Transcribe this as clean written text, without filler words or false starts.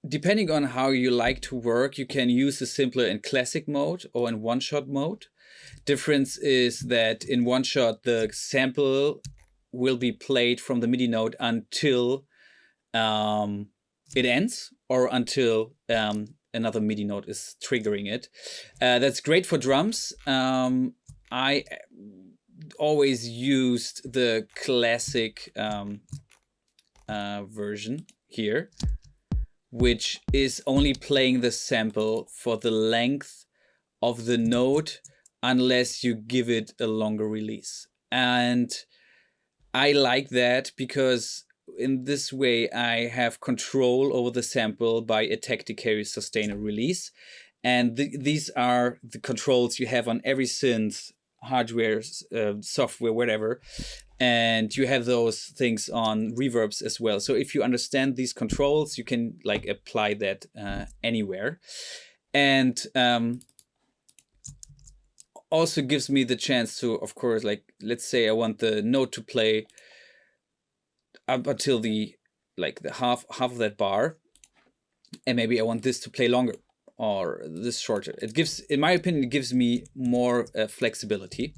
depending on how you like to work, you can use the simpler in classic mode or in one-shot mode. Difference is that in one shot, the sample will be played from the MIDI note until it ends, or until another MIDI note is triggering it. That's great for drums. I always used the classic version here, which is only playing the sample for the length of the note unless you give it a longer release. And I like that because in this way I have control over the sample by attack, decay, sustain, and release. And these are the controls you have on every synth, hardware, software, whatever. And you have those things on reverbs as well. So if you understand these controls, you can like apply that anywhere. And also gives me the chance to, of course, like, let's say I want the note to play up until the half of that bar, and maybe I want this to play longer or this shorter. It gives, in my opinion, it gives me more flexibility.